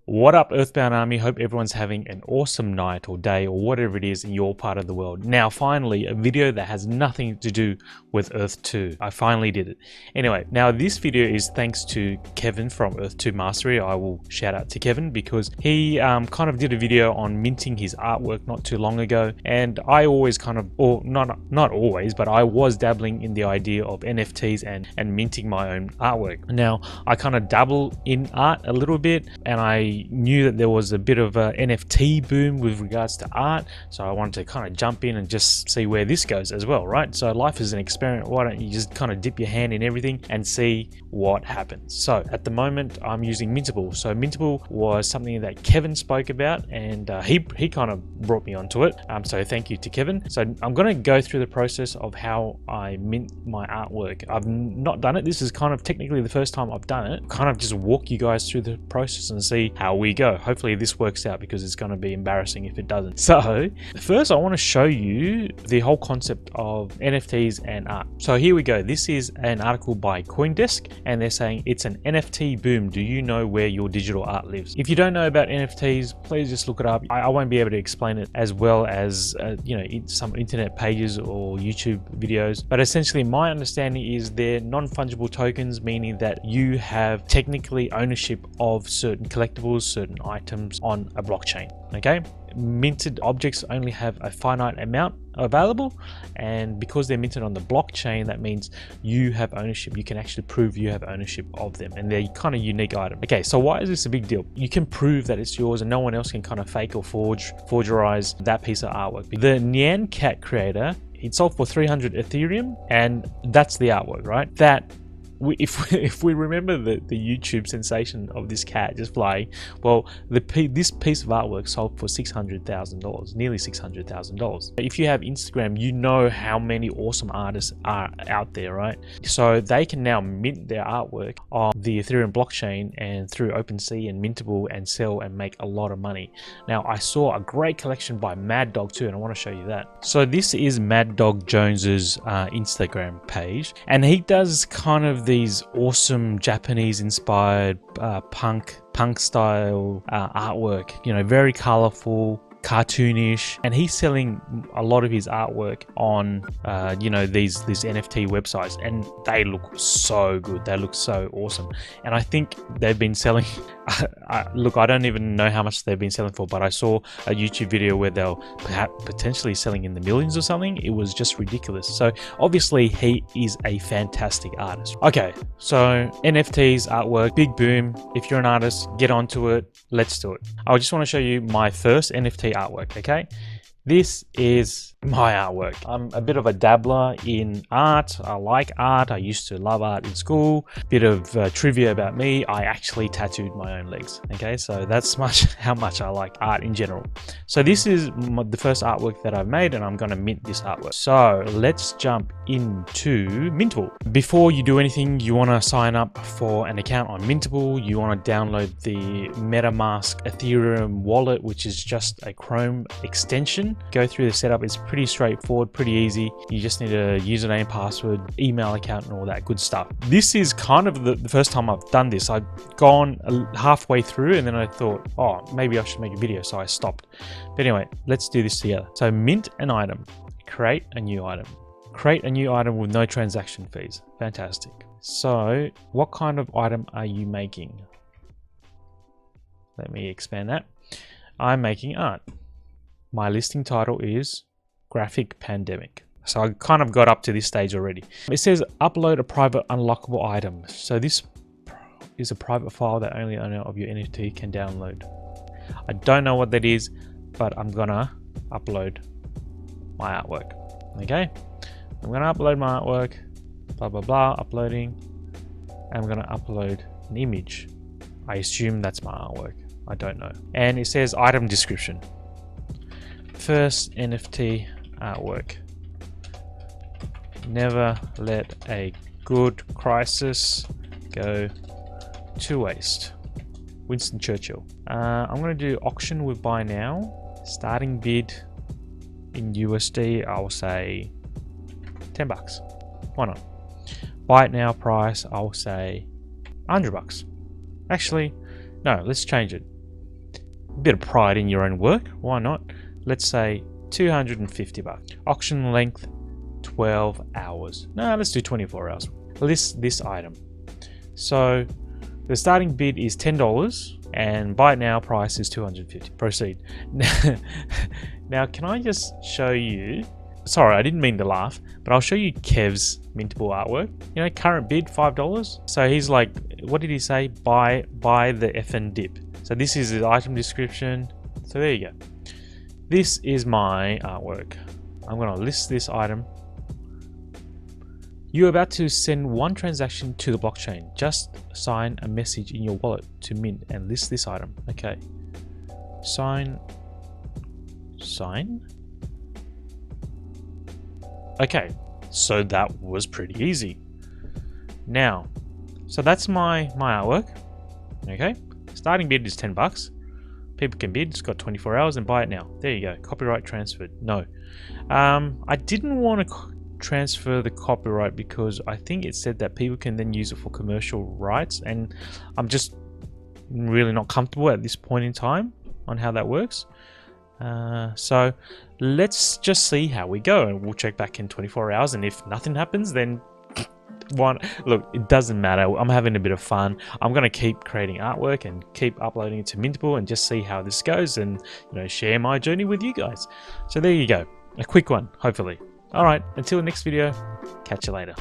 What up, Earthbound Army? Hope everyone's having an awesome night or day or whatever it is in your part of the world. Now, finally, a video that has nothing to do with Earth 2. I finally did it. Anyway, now this video is thanks to Kevin from Earth 2 Mastery. I will shout out to Kevin because he kind of did a video on minting his artwork not too long ago. And I always kind of, or not always, but I was dabbling in the idea of NFTs and minting my own artwork. Now, I kind of dabble in art a little bit, and I knew that there was a bit of a NFT boom with regards to art, so I wanted to kind of jump in and just see where this goes as well, right? So life is an experiment. Why don't you just kind of dip your hand in everything and see what happens? So at the moment I'm using Mintable. So Mintable was something that Kevin spoke about, and he kind of brought me onto it, so thank you to Kevin. So I'm going to go through the process of how I mint my artwork. I've not done it. This is kind of technically the first time I've done it. Kind of just walk you guys through the process and see how we go. Hopefully this works out, because it's going to be embarrassing if it doesn't. So first I want to show you the whole concept of NFTs and art. So here we go. This is an article by CoinDesk, and they're saying it's an NFT boom. Do you know where your digital art lives? If you don't know about NFTs, please just look it up. I won't be able to explain it as well as some internet pages or YouTube videos, but essentially my understanding is they're non-fungible tokens, meaning that you have technically ownership of certain collectibles, certain items on a blockchain. Okay, minted objects only have a finite amount available, and because they're minted on the blockchain, that means you have ownership. You can actually prove you have ownership of them, and they're kind of unique items. Okay, so why is this a big deal? You can prove that it's yours, and no one else can kind of fake or forgerize that piece of artwork. The Nyan Cat creator, it sold for 300 Ethereum, and that's the artwork, right? That if we remember the YouTube sensation of this cat just flying, well, this piece of artwork sold for $600,000, nearly $600,000. If you have Instagram, you know how many awesome artists are out there, right? So they can now mint their artwork on the Ethereum blockchain and through OpenSea and Mintable and sell and make a lot of money. Now, I saw a great collection by Mad Dog too, and I want to show you that. So this is Mad Dog Jones's Instagram page, and he does kind of these awesome Japanese inspired punk style artwork, very colorful, cartoonish, and he's selling a lot of his artwork on these NFT websites, and they look so good. They look so awesome, and I think they've been selling look, I don't even know how much they've been selling for, but I saw a YouTube video where they'll perhaps potentially selling in the millions or something. It was just ridiculous. So obviously he is a fantastic artist. Okay, so NFTs, artwork, big boom. If you're an artist, get onto it. Let's do it. I just want to show you my first NFT artwork. Okay, this is my artwork. I'm a bit of a dabbler in art. I like art. I used to love art in school. Bit of trivia about me, I actually tattooed my own legs. Okay, so that's how much I like art in general. So this is the first artwork that I've made, and I'm going to mint this artwork. So let's jump into Mintable. Before you do anything, you want to sign up for an account on Mintable. You want to download the MetaMask Ethereum wallet, which is just a Chrome extension. Go through the setup. It's pretty straightforward, pretty easy. You just need a username, password, email account, and all that good stuff. This is kind of the first time I've done this. I've gone halfway through, and then I thought, oh, maybe I should make a video, so I stopped. But anyway, let's do this together. So mint an item, create a new item. Create a new item with no transaction fees. Fantastic. So what kind of item are you making? Let me expand that. I'm making art. My listing title is Graphic Pandemic. So I kind of got up to this stage already. It says upload a private unlockable item. So this is a private file that only owner of your NFT can download. I don't know what that is, but I'm gonna upload my artwork. Okay, I'm gonna upload my artwork, blah blah blah, uploading. I'm gonna upload an image. I assume that's my artwork. I don't know. And it says item description. First NFT artwork. Never let a good crisis go to waste. Winston Churchill. I'm going to do auction with buy now. Starting bid in USD, I'll say $10. Why not? Buy it now price, I'll say $100. Actually, no, let's change it. bit of pride in your own work. Why not? Let's say 250 bucks. Auction length 12 hours. No, let's do 24 hours. List this item. So the starting bid is $10 and buy it now price is 250. Proceed. Now can I just show you, sorry, I didn't mean to laugh, but I'll show you Kev's mintable artwork. You know, current bid $5. So he's like, what did he say? Buy the effing dip. So this is his item description. So there you go. This is my artwork. I'm going to list this item. You're about to send one transaction to the blockchain. Just sign a message in your wallet to mint and list this item. Okay. Sign. Okay, so that was pretty easy. Now, so that's my artwork. Okay, starting bid is 10 bucks. People can bid, it's got 24 hours and buy it now. There you go, copyright transferred. No, I didn't want to transfer the copyright because I think it said that people can then use it for commercial rights, and I'm just really not comfortable at this point in time on how that works. So let's just see how we go, and we'll check back in 24 hours, and if nothing happens, then look, it doesn't matter. I'm having a bit of fun. I'm going to keep creating artwork and keep uploading it to Mintable and just see how this goes, and share my journey with you guys. So there you go, a quick one, hopefully. All right, until the next video, catch you later.